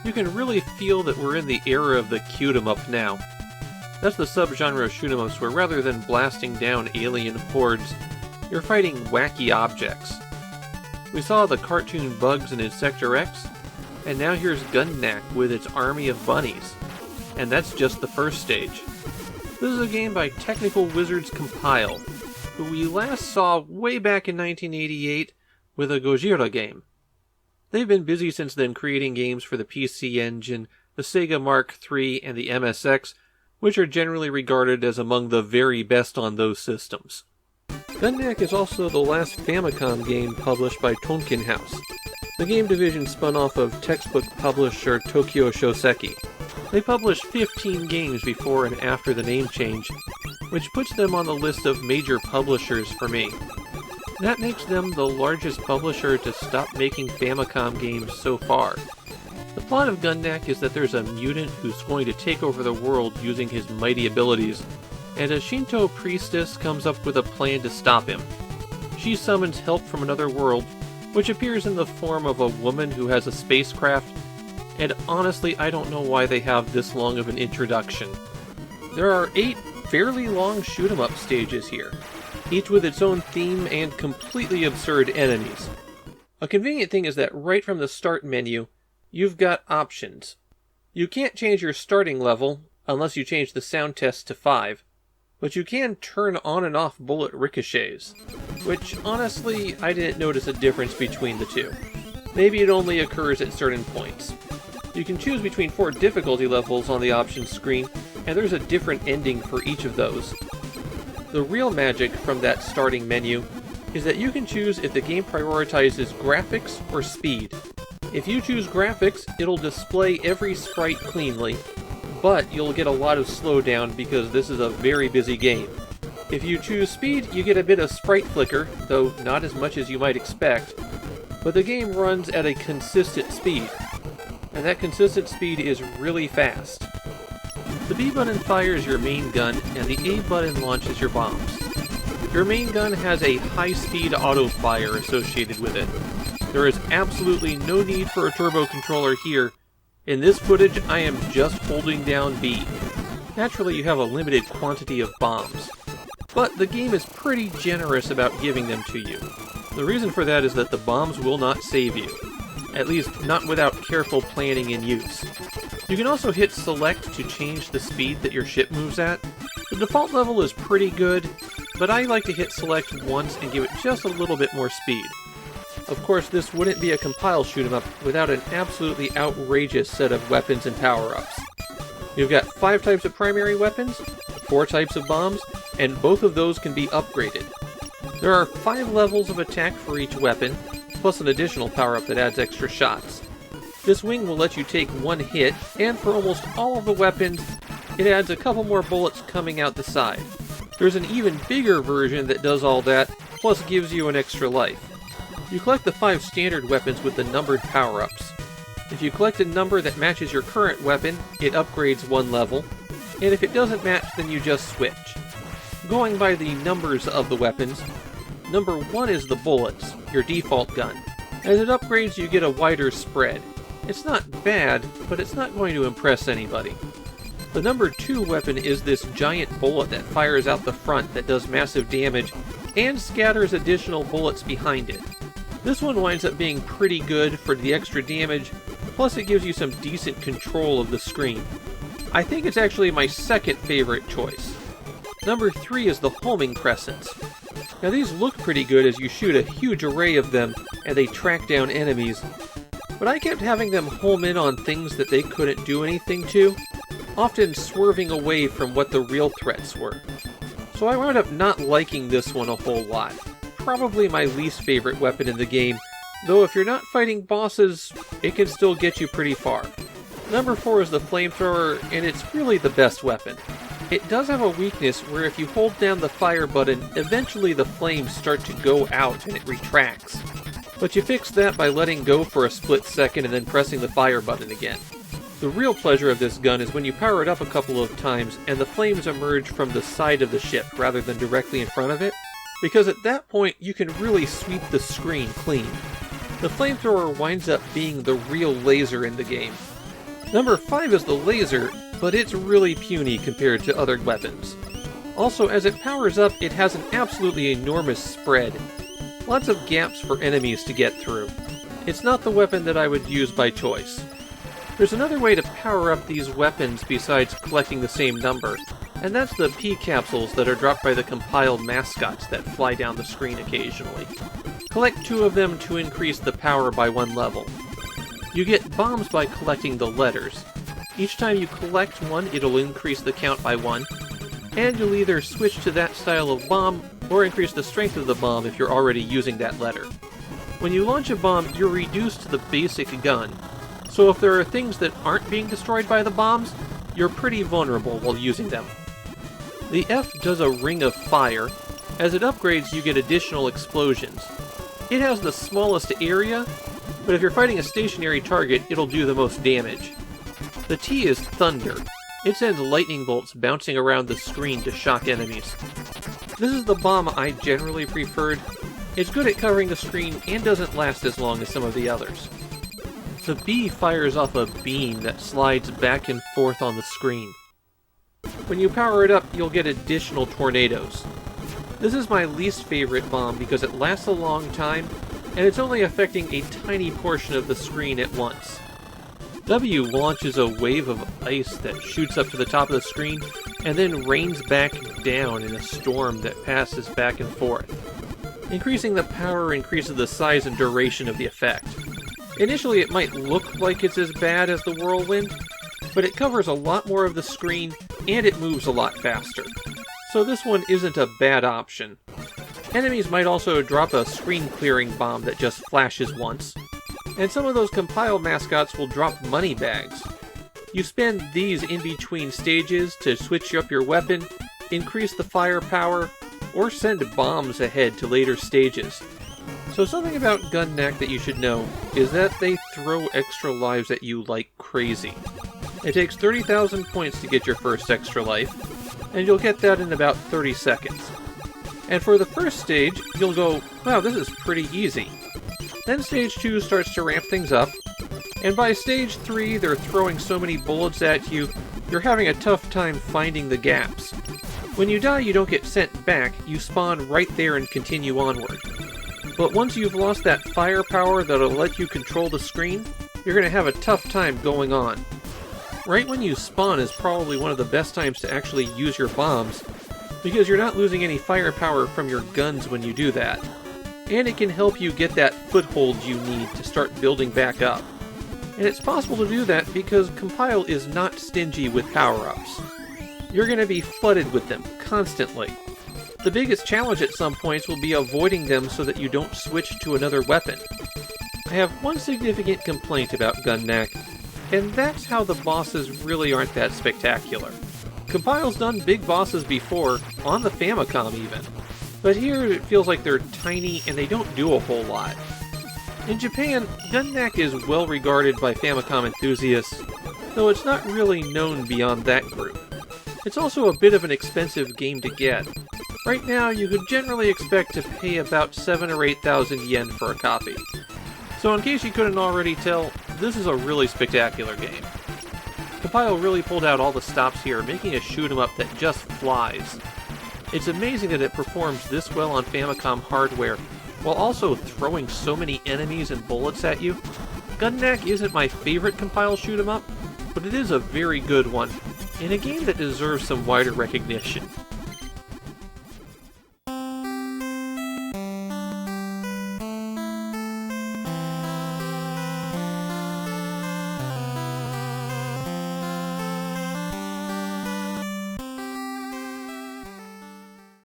you can really feel that we're in the era of the cute-em-up now. That's the subgenre of shoot-em-ups where rather than blasting down alien hordes, you're fighting wacky objects. We saw the cartoon bugs in Insector X, and now here's Gun Knack with its army of bunnies. And that's just the first stage. This is a game by Technical Wizards Compile, who we last saw way back in 1988 with a Gojira game. They've been busy since then creating games for the PC Engine, the Sega Mark III, and the MSX, which are generally regarded as among the very best on those systems. Gun Knack is also the last Famicom game published by Tonkin House. The game division spun off of textbook publisher Tokyo Shoseki. They published 15 games before and after the name change, which puts them on the list of major publishers for me. That makes them the largest publisher to stop making Famicom games so far. The plot of Gun Knack is that there's a mutant who's going to take over the world using his mighty abilities, and a Shinto priestess comes up with a plan to stop him. She summons help from another world, which appears in the form of a woman who has a spacecraft, and honestly I don't know why they have this long of an introduction. There are 8 fairly long shoot-em-up stages here, each with its own theme and completely absurd enemies. A convenient thing is that right from the start menu, you've got options. You can't change your starting level, unless you change the sound test to 5, but you can turn on and off bullet ricochets, which honestly I didn't notice a difference between the two. Maybe it only occurs at certain points. You can choose between 4 difficulty levels on the options screen, and there's a different ending for each of those. The real magic from that starting menu is that you can choose if the game prioritizes graphics or speed. If you choose graphics, it'll display every sprite cleanly, but you'll get a lot of slowdown because this is a very busy game. If you choose speed, you get a bit of sprite flicker, though not as much as you might expect, but the game runs at a consistent speed, and that consistent speed is really fast. The B button fires your main gun, and the A button launches your bombs. Your main gun has a high-speed auto-fire associated with it. There is absolutely no need for a turbo controller here. In this footage, I am just holding down B. Naturally, you have a limited quantity of bombs, but the game is pretty generous about giving them to you. The reason for that is that the bombs will not save you. At least, not without careful planning and use. You can also hit select to change the speed that your ship moves at. The default level is pretty good, but I like to hit select once and give it just a little bit more speed. Of course, this wouldn't be a compile shoot-em-up without an absolutely outrageous set of weapons and power-ups. You've got 5 types of primary weapons, 4 types of bombs, and both of those can be upgraded. There are 5 levels of attack for each weapon, plus an additional power-up that adds extra shots. This wing will let you take 1 hit, and for almost all of the weapons, it adds a couple more bullets coming out the side. There's an even bigger version that does all that, plus gives you an extra life. You collect the 5 standard weapons with the numbered power-ups. If you collect a number that matches your current weapon, it upgrades 1 level, and if it doesn't match, then you just switch. Going by the numbers of the weapons, number 1 is the bullets, your default gun. As it upgrades, you get a wider spread. It's not bad, but it's not going to impress anybody. The number 2 weapon is this giant bullet that fires out the front that does massive damage and scatters additional bullets behind it. This one winds up being pretty good for the extra damage, plus it gives you some decent control of the screen. I think it's actually my second favorite choice. Number 3 is the homing crescents. Now these look pretty good as you shoot a huge array of them and they track down enemies, but I kept having them home in on things that they couldn't do anything to, often swerving away from what the real threats were. So I wound up not liking this one a whole lot. Probably my least favorite weapon in the game, though if you're not fighting bosses, it can still get you pretty far. Number 4 is the flamethrower, and it's really the best weapon. It does have a weakness where if you hold down the fire button, eventually the flames start to go out and it retracts. But you fix that by letting go for a split second and then pressing the fire button again. The real pleasure of this gun is when you power it up a couple of times and the flames emerge from the side of the ship rather than directly in front of it, because at that point you can really sweep the screen clean. The flamethrower winds up being the real laser in the game. Number 5 is the laser, but it's really puny compared to other weapons. Also, as it powers up, it has an absolutely enormous spread. Lots of gaps for enemies to get through. It's not the weapon that I would use by choice. There's another way to power up these weapons besides collecting the same number, and that's the P capsules that are dropped by the compiled mascots that fly down the screen occasionally. Collect 2 of them to increase the power by 1 level. You get bombs by collecting the letters. Each time you collect one, it'll increase the count by 1, and you'll either switch to that style of bomb, or increase the strength of the bomb if you're already using that letter. When you launch a bomb, you're reduced to the basic gun, so if there are things that aren't being destroyed by the bombs, you're pretty vulnerable while using them. The F does a ring of fire. As it upgrades, you get additional explosions. It has the smallest area, but if you're fighting a stationary target, it'll do the most damage. The T is thunder. It sends lightning bolts bouncing around the screen to shock enemies. This is the bomb I generally preferred. It's good at covering the screen and doesn't last as long as some of the others. The B fires off a beam that slides back and forth on the screen. When you power it up, you'll get additional tornadoes. This is my least favorite bomb because it lasts a long time, and it's only affecting a tiny portion of the screen at once. W launches a wave of ice that shoots up to the top of the screen, and then rains back down in a storm that passes back and forth. Increasing the power increases the size and duration of the effect. Initially it might look like it's as bad as the whirlwind, but it covers a lot more of the screen, and it moves a lot faster. So this one isn't a bad option. Enemies might also drop a screen-clearing bomb that just flashes once. And some of those compiled mascots will drop money bags. You spend these in between stages to switch up your weapon, increase the firepower, or send bombs ahead to later stages. So something about Gun Knack that you should know is that they throw extra lives at you like crazy. It takes 30,000 points to get your first extra life, and you'll get that in about 30 seconds. And for the first stage, you'll go, wow, this is pretty easy. Then stage 2 starts to ramp things up, and by stage 3 they're throwing so many bullets at you, you're having a tough time finding the gaps. When you die, you don't get sent back, you spawn right there and continue onward. But once you've lost that firepower that'll let you control the screen, you're going to have a tough time going on. Right when you spawn is probably one of the best times to actually use your bombs, because you're not losing any firepower from your guns when you do that. And it can help you get that foothold you need to start building back up. And it's possible to do that because Compile is not stingy with power-ups. You're going to be flooded with them constantly. The biggest challenge at some points will be avoiding them so that you don't switch to another weapon. I have one significant complaint about Gun Knack, and that's how the bosses really aren't that spectacular. Compile's done big bosses before, on the Famicom even, but here it feels like they're tiny and they don't do a whole lot. In Japan, Gun Knack is well regarded by Famicom enthusiasts, though it's not really known beyond that group. It's also a bit of an expensive game to get. Right now, you could generally expect to pay about 7,000 or 8,000 yen for a copy. So in case you couldn't already tell, this is a really spectacular game. Compile really pulled out all the stops here, making a shoot-'em-up that just flies. It's amazing that it performs this well on Famicom hardware, while also throwing so many enemies and bullets at you. Gun Knack isn't my favorite Compile shoot-'em-up, but it is a very good one, and a game that deserves some wider recognition.